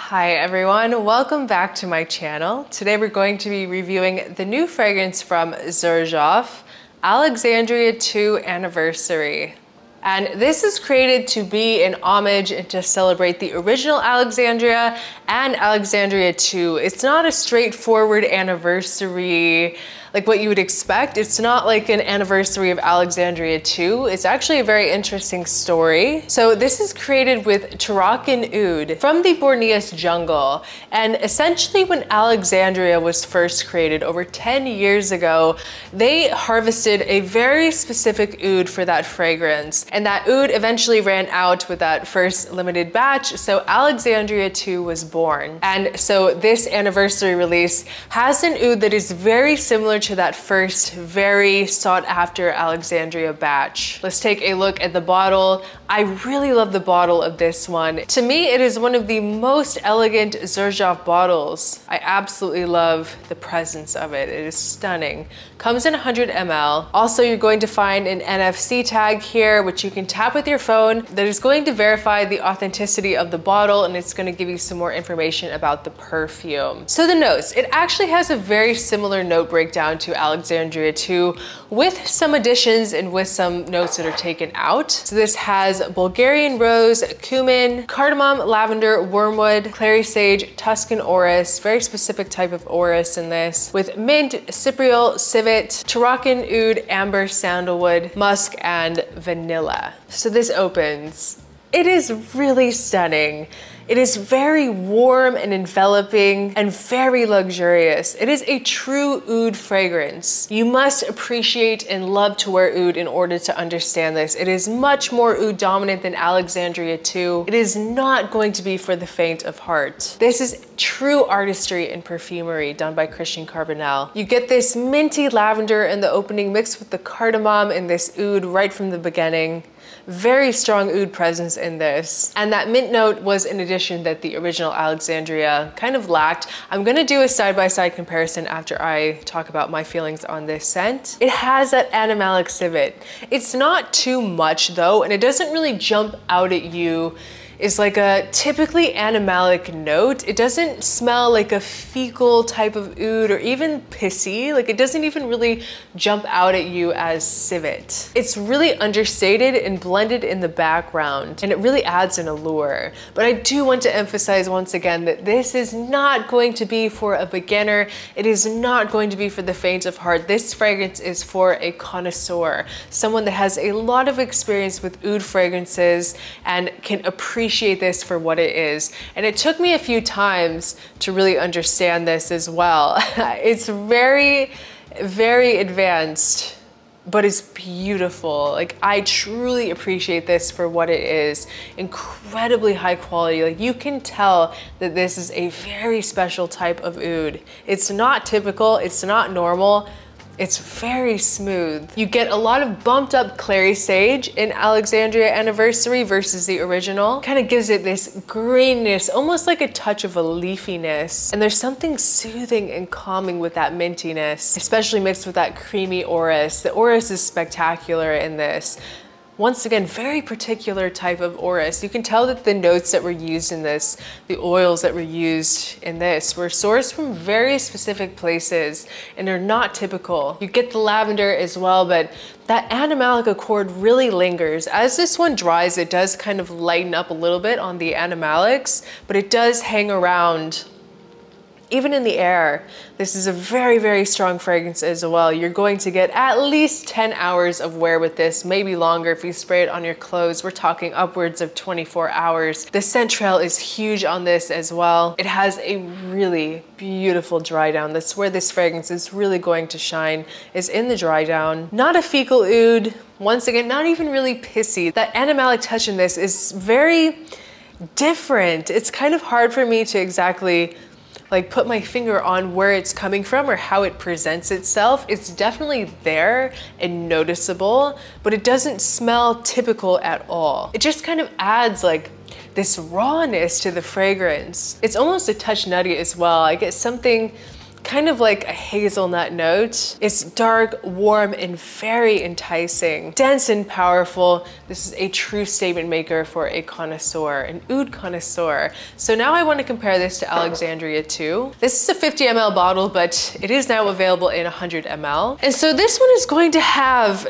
Hi everyone, welcome back to my channel. Today we're going to be reviewing the new fragrance from XERJOFF, Alexandria 2 Anniversary. And this is created to be an homage and to celebrate the original Alexandria and Alexandria 2. It's not a straightforward anniversary like what you would expect. It's not like an anniversary of Alexandria 2. It's actually a very interesting story. So this is created with Moroccan oud from the Borneus jungle. And essentially when Alexandria was first created over 10 years ago, they harvested a very specific oud for that fragrance. And that oud eventually ran out with that first limited batch. So Alexandria 2 was born. And so this anniversary release has an oud that is very similar to that first very sought after Alexandria batch. Let's take a look at the bottle. I really love the bottle of this one. To me, it is one of the most elegant XERJOFF bottles. I absolutely love the presence of it. It is stunning. Comes in 100 ml. Also, you're going to find an NFC tag here, which you can tap with your phone that is going to verify the authenticity of the bottle, and it's going to give you some more information about the perfume. So the notes, it actually has a very similar note breakdown to Alexandria 2 with some additions and with some notes that are taken out. So this has Bulgarian rose, cumin, cardamom, lavender, wormwood, clary sage, Tuscan orris, very specific type of orris in this, with mint, cypriol, civet, Moroccan oud, amber, sandalwood, musk, and vanilla. So this opens. It is really stunning. It is very warm and enveloping and very luxurious. It is a true oud fragrance. You must appreciate and love to wear oud in order to understand this. It is much more oud dominant than Alexandria 2. It is not going to be for the faint of heart. This is true artistry and perfumery done by Christian Carbonell. You get this minty lavender in the opening mixed with the cardamom and this oud right from the beginning. Very strong oud presence in this. And that mint note was an addition that the original Alexandria kind of lacked. I'm gonna do a side-by-side comparison after I talk about my feelings on this scent. It has that animalic civet. It's not too much though, and it doesn't really jump out at you. Is like a typically animalic note. It doesn't smell like a fecal type of oud or even pissy. Like it doesn't even really jump out at you as civet. It's really understated and blended in the background, and it really adds an allure. But I do want to emphasize once again that this is not going to be for a beginner. It is not going to be for the faint of heart. This fragrance is for a connoisseur, someone that has a lot of experience with oud fragrances and can appreciate this for what it is. And it took me a few times to really understand this as well. It's very, very advanced, but it's beautiful. Like I truly appreciate this for what it is. Incredibly high quality. Like you can tell that this is a very special type of oud. It's not typical, it's not normal. It's very smooth. You get a lot of bumped up clary sage in Alexandria Anniversary versus the original. Kind of gives it this greenness, almost like a touch of a leafiness. And there's something soothing and calming with that mintiness, especially mixed with that creamy orris. The orris is spectacular in this. Once again, very particular type of orris. You can tell that the notes that were used in this, the oils that were used in this, were sourced from very specific places and are not typical. You get the lavender as well, but that animalic accord really lingers. As this one dries, it does kind of lighten up a little bit on the animalics, but it does hang around even in the air. This is a very, very strong fragrance as well. You're going to get at least 10 hours of wear with this, maybe longer if you spray it on your clothes. We're talking upwards of 24 hours. The scent trail is huge on this as well. It has a really beautiful dry down. That's where this fragrance is really going to shine, is in the dry down. Not a fecal oud. Once again, not even really pissy. That animalic touch in this is very different. It's kind of hard for me to exactly like put my finger on where it's coming from or how it presents itself. It's definitely there and noticeable, but it doesn't smell typical at all. It just kind of adds like this rawness to the fragrance. It's almost a touch nutty as well. I get something kind of like a hazelnut note. It's dark, warm, and very enticing. Dense and powerful. This is a true statement maker for a connoisseur, an oud connoisseur. So now I want to compare this to Alexandria 2. This is a 50 ml bottle, but it is now available in 100 ml. And so this one is going to have,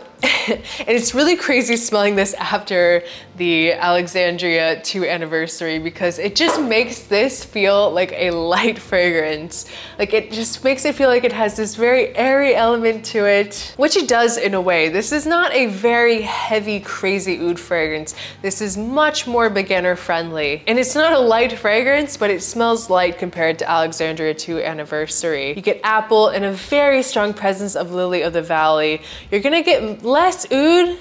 and it's really crazy smelling this after the Alexandria 2 anniversary, because it just makes this feel like a light fragrance. Like it just makes it feel like it has this very airy element to it, which it does in a way. This is not a very heavy, crazy oud fragrance. This is much more beginner friendly. And it's not a light fragrance, but it smells light compared to Alexandria 2 anniversary. You get apple and a very strong presence of lily of the valley. You're gonna get less oud.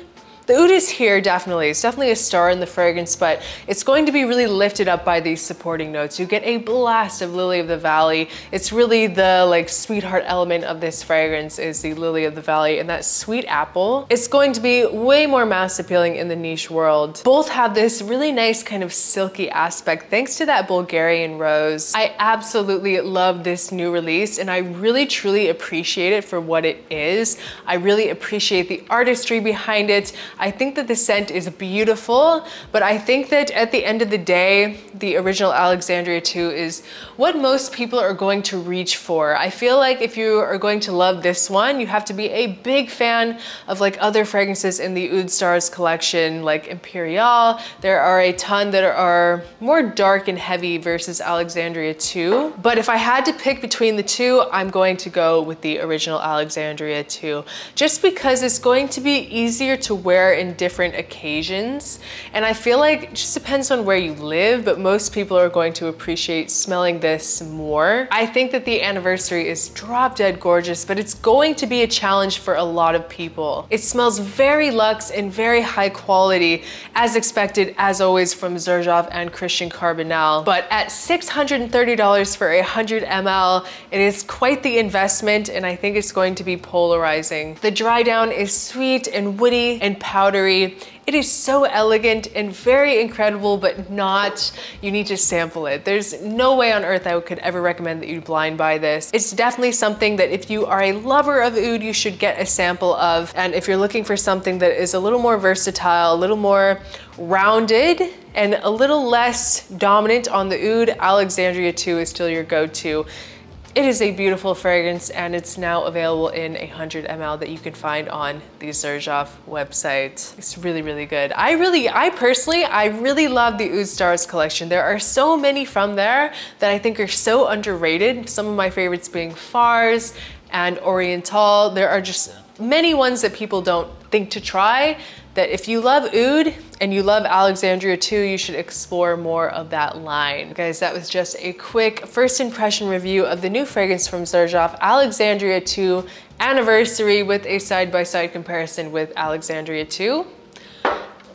The oud is here, definitely. It's definitely a star in the fragrance, but it's going to be really lifted up by these supporting notes. You get a blast of lily of the valley. It's really the like sweetheart element of this fragrance is the lily of the valley, and that sweet apple. It's going to be way more mass appealing in the niche world. Both have this really nice kind of silky aspect thanks to that Bulgarian rose. I absolutely love this new release, and I really truly appreciate it for what it is. I really appreciate the artistry behind it. I think that the scent is beautiful, but I think that at the end of the day, the original Alexandria 2 is what most people are going to reach for. I feel like if you are going to love this one, you have to be a big fan of like other fragrances in the Oud Stars collection, like Imperial. There are a ton that are more dark and heavy versus Alexandria 2. But if I had to pick between the two, I'm going to go with the original Alexandria 2, just because it's going to be easier to wear in different occasions. And I feel like it just depends on where you live, but most people are going to appreciate smelling this more. I think that the anniversary is drop dead gorgeous, but it's going to be a challenge for a lot of people. It smells very luxe and very high quality, as expected, as always, from XERJOFF and Christian Carbonell. But at $630 for 100 ml, it is quite the investment, and I think it's going to be polarizing. The dry down is sweet and woody and powdery. It is so elegant and very incredible, but not, you need to sample it. There's no way on earth I could ever recommend that you blind buy this. It's definitely something that if you are a lover of oud, you should get a sample of. And if you're looking for something that is a little more versatile, a little more rounded, and a little less dominant on the oud, Alexandria 2 is still your go-to. It is a beautiful fragrance, and it's now available in 100 ml that you can find on the XERJOFF website. It's really, really good. I personally really love the Oud Stars collection. There are so many from there that I think are so underrated. Some of my favorites being Fars and Oriental. There are just many ones that people don't think to try, that if you love oud and you love Alexandria 2, you should explore more of that line. Guys, that was just a quick first impression review of the new fragrance from XERJOFF, Alexandria 2 Anniversary, with a side-by-side comparison with Alexandria 2.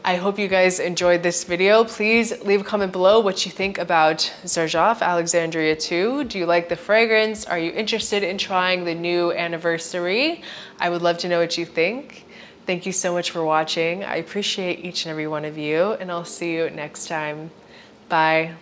I hope you guys enjoyed this video. Please leave a comment below what you think about XERJOFF Alexandria 2. Do you like the fragrance? Are you interested in trying the new anniversary? I would love to know what you think. Thank you so much for watching. I appreciate each and every one of you, and I'll see you next time. Bye.